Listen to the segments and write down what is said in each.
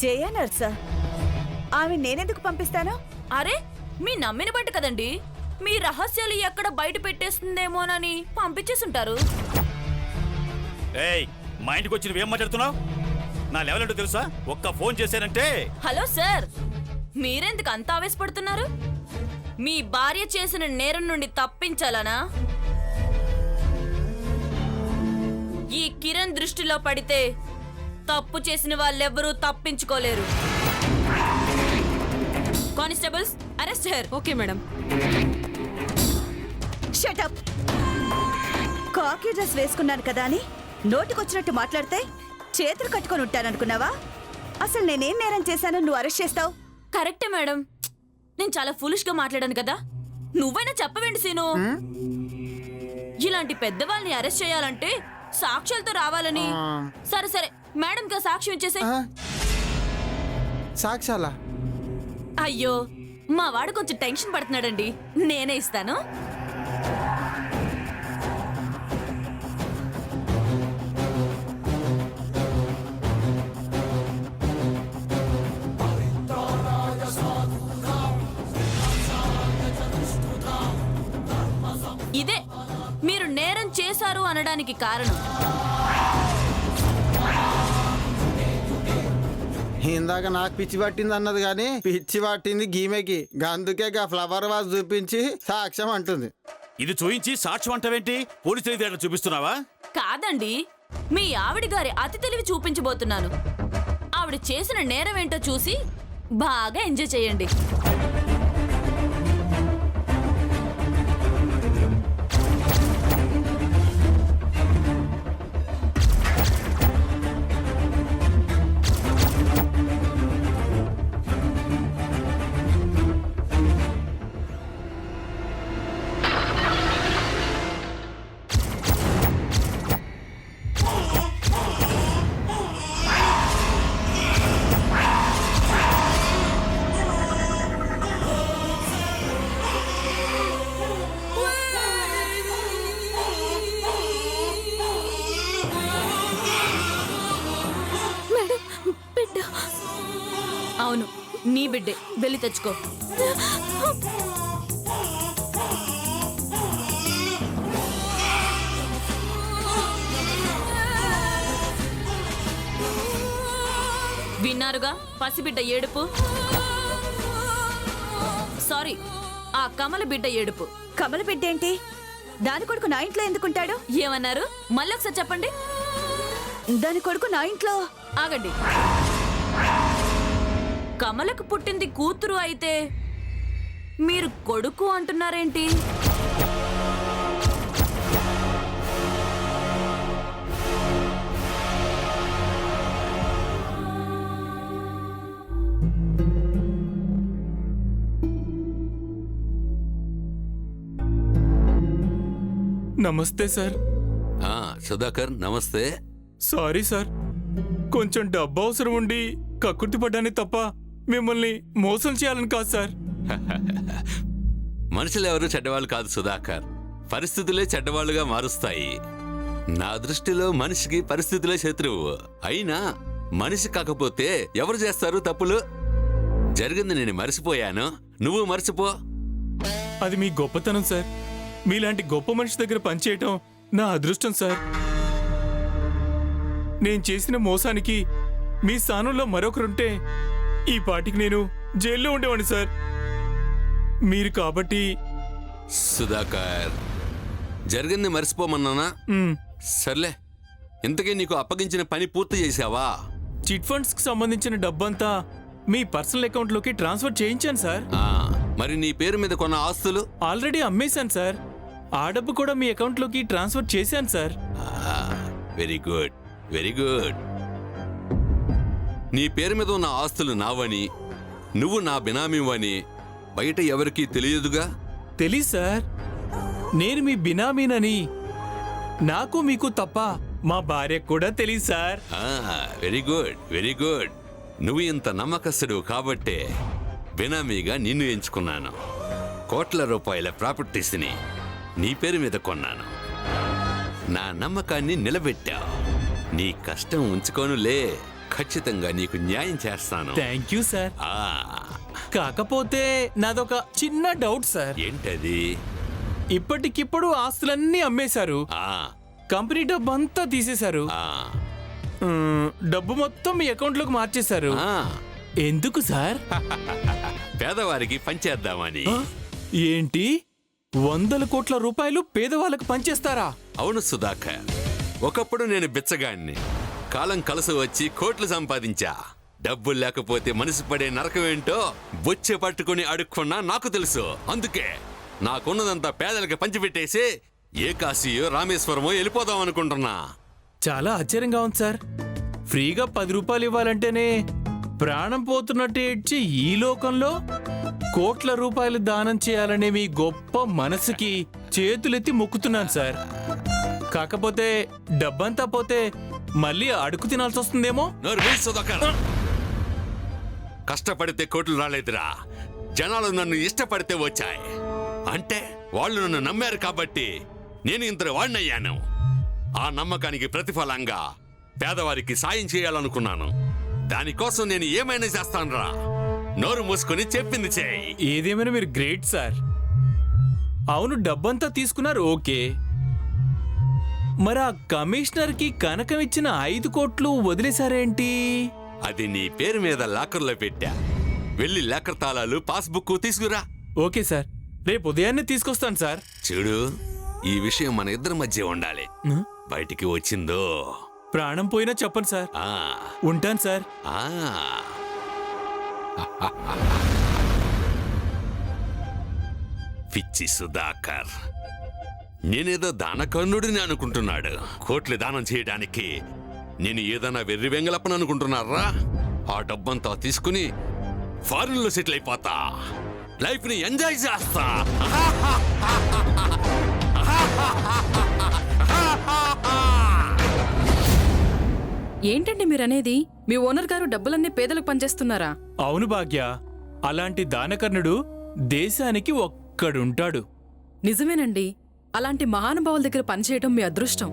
జయ నర్సా, ఆమె నేనెందుకు పంపిస్తాను? అరే మీ నమ్మిన బట్టి కదండి, మీ రహస్యాలు ఎక్కడ బయట పెట్టేస్తుందేమోనని పంపించేసుంటారు. ఏయ్, మా ఇంటికి వచ్చి నువ్వేం మాట్లాడుతున్నావు? నా లెవెల్ ఏంటో తెలుసా? ఒక్క ఫోన్ చేశానంటే. హలో సార్, మీరెందుకు అంత ఆవేశపడుతున్నారు? మీ భార్య చేసిన నేరం నుండి తప్పించాలనా? ఈ కిరణ్ దృష్టిలో పడితే తప్పు చేసిన వాళ్ళెవ్వరూ తప్పించుకోలేరు. Constables, arrest her. Okay madam. Shut up! Khaki dress వేసుకున్నాను కదా అని నోటికొచ్చినట్టు మాట్లాడితే చేతులు కట్టుకొని ఉంటాననుకున్నావా? అసలు నేనేం నేరం చేశాను నువ్వు అరెస్ట్ చేస్తావు? కరెక్టే మేడం, నేను చాలా ఫులిష్ గా మాట్లాడాను కదా. నువ్వైనా చెప్పవేంటి సీను? ఇలాంటి పెద్దవాళ్ళని అరెస్ట్ చేయాలంటే సాక్ష్యాలతో రావాలని. సరే సరే, మేడం గా సాక్ష్యం ఇచ్చేసే. సాక్ష్యాలా? అయ్యో, మా వాడు కొంచెం టెన్షన్ పడుతున్నాడండి, నేనే ఇస్తాను. ఇదే మీరు నేరం చేశారు అనడానికి కారణం. ఇందాక నాకు పిచ్చి పట్టింది అన్నది కానీ పిచ్చి పట్టింది గీమెకి. అందుకే ఫ్లవర్ వాజ్ చూపించి సాక్ష్యం అంటుంది. ఇది చూయించి సాక్ష్యం అంటావేంటి? పోలీసు తెలివితేటలు చూపిస్తున్నావా? కాదండి, మీ ఆవిడ గారి అతి తెలివి చూపించబోతున్నాను. ఆవిడ చేసిన నేరం ఏంటో చూసి బాగా ఎంజాయ్ చేయండి. అవును, నీ బిడ్డే, వెళ్ళి తెచ్చుకో. విన్నారుగా పసిబిడ్డ ఏడుపు. సారీ, ఆ కమల బిడ్డ ఏడుపు. కమల బిడ్డ ఏంటి? దాని కొడుకు నా ఇంట్లో ఎందుకుంటాడు? ఏమన్నారు? మళ్ళీ ఒకసారి చెప్పండి. దాని కొడుకు నా ఇంట్లో? ఆగండి, కమలకు పుట్టింది కూతురు అయితే మీరు కొడుకు అంటున్నారేంటి? నమస్తే సార్. సుధాకర్ నమస్తే. సారీ సార్, కొంచెం డబ్బు అవసరం ఉండి కక్కుర్తి పడ్డాని తప్ప మిమ్మల్ని మోసం చేయాలని కాదు సార్. మనుషులు ఎవరు చెడ్డవాళ్ళు కాదు సుధాకర్, పరిస్థితులే చెడ్డవాళ్ళుగా మారుస్తాయి. నా దృష్టిలో మనిషికి పరిస్థితులే శత్రువు. అయినా మనిషి కాకపోతే ఎవరు చేస్తారు తప్పులు? జరిగింది నేను మర్చిపోయాను, నువ్వు మర్చిపో. అది మీ గొప్పతనం సార్. మీలాంటి గొప్ప మనిషి దగ్గర పనిచేయటం నా అదృష్టం సార్. నేను చేసిన మోసానికి మీ స్థానంలో మరొకరుంటే ఈ పాటికి నేను జైల్లో ఉండేవాడిని సార్. మీరు కాబట్టి. సుధాకర్, జరిగింది మర్చిపోమన్నానా? సర్లే, ఇంతకీ నీకు అప్పగించిన పని పూర్తి చేశావా? చిట్ ఫండ్స్ కి సంబంధించిన డబ్బంతా మీ పర్సనల్ అకౌంట్ లోకి ట్రాన్స్ఫర్ చేయించాను సార్. మరి నీ పేరు మీద కొన్న ఆస్తులు? ఆల్రెడీ అమ్మేశాను సార్. ఆ డబ్బు కూడా మీ అకౌంట్ లోకి ట్రాన్స్ఫర్ చేశాను sir. Very good, very good. నీ పేరు మీద ఉన్న ఆస్తులు నావని, నువ్వు నా బినామీవని బయట ఎవరికీ తెలియదుగా? తెలీదు సార్. నేను మీ బినామీనని నాకు మీకు తప్ప మా భార్యకు కూడా తెలీదు sir. Very good, very good. నువ్వు ఇంత నమ్మకస్తుడు కాబట్టే బినామీగా నిన్ను ఎంచుకున్నాను. కోట్ల రూపాయల ప్రాపర్టీస్ని నీ పేరు మీద కొన్నాను. నా నమ్మకాన్ని నిలబెట్టావు. నీ కష్టం ఉంచుకోనులే, ఖచ్చితంగా నీకు న్యాయం చేస్తాను. Thank you sir. ఆ, కాకపోతే నాదొక చిన్న డౌట్ సార్. ఏంటది? ఇప్పటికిప్పుడు ఆస్తులన్నీ అమ్మేశారు, ఆ, కంపెనీ డబ్బు అంతా తీసేశారు, ఆ, డబ్బు మొత్తం మీ అకౌంట్లోకి మార్చేశారు. ఆ. ఎందుకు సార్? పేదవారికి పంచేద్దామని. ఏంటి 100 కోట్ల రూపాయలు పేదవాళ్ళకు పంచేస్తారా? అవును సుధాకర్, ఒకప్పుడు నేను బిచ్చగాడిని. కాలం కలిసి వచ్చి కోట్లు సంపాదించా. డబ్బులు లేకపోతే మనసు పడే నరకమేంటో బొచ్చె పట్టుకుని అడుక్కున్నా నాకు తెలుసు. అందుకే నాకున్నదంతా పేదలకు పంచిపెట్టేసి ఏ కాశీయో రామేశ్వరమో వెళ్ళిపోదాం అనుకుంటున్నా. చాలా ఆశ్చర్యంగా ఉంది సార్. ఫ్రీగా 10 రూపాయలు ఇవ్వాలంటేనే ప్రాణం పోతున్నట్టు ఏడ్చి ఈ లోకంలో కోట్ల రూపాయలు దానం చేయాలనే మీ గొప్ప మనసుకి చేతులెత్తి మొక్కుతున్నాను సార్. కాకపోతే డబ్బంతా పోతే మళ్ళీ అడుగు తినాల్సి వస్తుందేమో. నోరు మూయి సుధాకర్. కష్టపడితే కోట్లు రాలేదురా, జనాలు నన్ను ఇష్టపడితే వచ్చాయి. అంటే వాళ్ళు నన్ను నమ్మారు కాబట్టి నేను ఇంత వాడినయ్యాను. ఆ నమ్మకానికి ప్రతిఫలంగా పేదవారికి సాయం చేయాలనుకున్నాను. దానికోసం నేను ఏమైనా చేస్తానురా. నోరు మూసుకొని చెప్పింది చేయి. ఏదేమైనా మీరు గ్రేట్ సార్. అవును, డబ్బంతా తీసుకున్నారు, ఓకే. మరి ఆ కమిషనర్కి కనకం ఇచ్చిన 5 కోట్లు వదిలేశారేంటి? అది నీ పేరు మీద లాకర్లో పెట్టా. వెళ్ళి లాకర్ తాళాలు, పాస్బుక్ తీసుకురా. ఓకే సార్, రేపు ఉదయాన్నే తీసుకొస్తాను సార్. చూడు, ఈ విషయం మన ఇద్దరి మధ్య ఉండాలి. బయటికి వచ్చిందో ప్రాణం పోయినా చెప్పండి సార్. ఆ, ఉంటాను సార్. ఆ. పిచ్చి సుధాకర్, నేనేదో దానకర్ణుడిని అనుకుంటున్నాడు. కోట్లు దానం చేయడానికి నేను ఏదైనా వెర్రి వెంగలప్పని అనుకుంటున్నారా? ఆ డబ్బంతా తీసుకుని ఫారిన్ లో సెటిల్ అయిపోతా. లైఫ్ ని ఎంజాయ్ చేస్తా. ఏంటండి మీరనేది? మీ ఓనర్ గారు డబ్బులన్నీ పేదలకు పనిచేస్తున్నారా? అవును భాగ్య, అలాంటి దానకర్ణుడు దేశానికి ఒక్కడుంటాడు. నిజమేనండి. అలాంటి మహానుభావుల దగ్గర పనిచేయడం మీ అదృష్టం.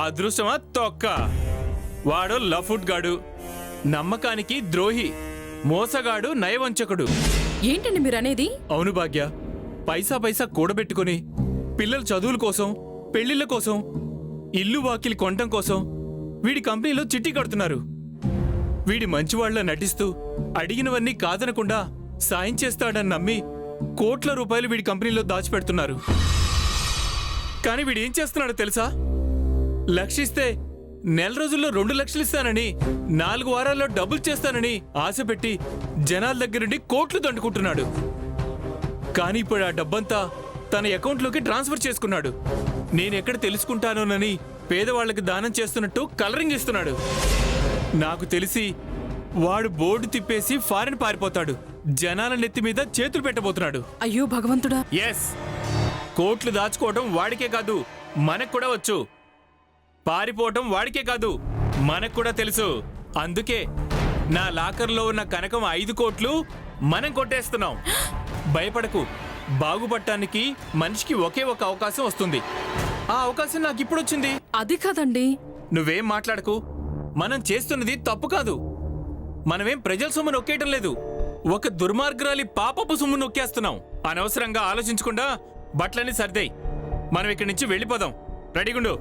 అదృష్టమా తొక్క. వాడు లఫుట్ గాడు, నమ్మకానికి ద్రోహి, మోసగాడు, నయవంచకుడు. ఏంటండి మీరనేది? అవును భాగ్య, పైసా పైసా కూడబెట్టుకుని పిల్లల చదువుల కోసం, పెళ్లిళ్ళ కోసం, ఇల్లు వాకిలి కొనటం కోసం వీడి కంపెనీలో చిట్టి కడుతున్నారు. వీడి మంచివాళ్ల నటిస్తూ అడిగినవన్నీ కాదనకుండా సాయం చేస్తాడని నమ్మి కోట్ల రూపాయలు వీడి కంపెనీలో దాచిపెడుతున్నారు. కానీ వీడేం చేస్తున్నాడో తెలుసా? లక్షిస్తే నెల రోజుల్లో 2 లక్షలు ఇస్తానని, 4 వారాల్లో డబుల్ చేస్తానని ఆశ పెట్టి జనాల దగ్గర నుండి కోట్లు దండుకుంటున్నాడు. కానీ ఇప్పుడు ఆ డబ్బంతా తన అకౌంట్లోకి ట్రాన్స్ఫర్ చేసుకున్నాడు. నేనెక్కడ తెలుసుకుంటానోనని పేదవాళ్లకు దానం చేస్తున్నట్టు కలరింగ్ ఇస్తున్నాడు. నాకు తెలిసి వాడు బోర్డు తిప్పేసి ఫారెన్ పారిపోతాడు. జనాల నెత్తి మీద చేతులు పెట్టబోతున్నాడు. అయ్యో భగవంతుడా! ఎస్, కోట్లు దాచుకోవటం వాడికే కాదు, మనకు కూడా వచ్చు. పారిపోవటం వాడికే కాదు, మనకు కూడా తెలుసు. అందుకే నా లాకర్లో ఉన్న కనకం 5 కోట్లు మనం కొట్టేస్తున్నాం. భయపడకు, బాగుపడటానికి మనిషికి ఒకే ఒక అవకాశం వస్తుంది. ఆ అవకాశం నాకు ఇప్పుడు వచ్చింది. అది కాదండి. నువ్వేం మాట్లాడకు. మనం చేస్తున్నది తప్పు కాదు. మనమేం ప్రజల సొమ్ము నొక్కేయటం లేదు. ఒక దుర్మార్గురాలి పాపపు సొమ్ము నొక్కేస్తున్నాం. అనవసరంగా ఆలోచించకుండా బట్టలన్నీ సర్దేయ్. మనం ఇక్కడి నుంచి వెళ్ళిపోదాం. రెడీగుండు.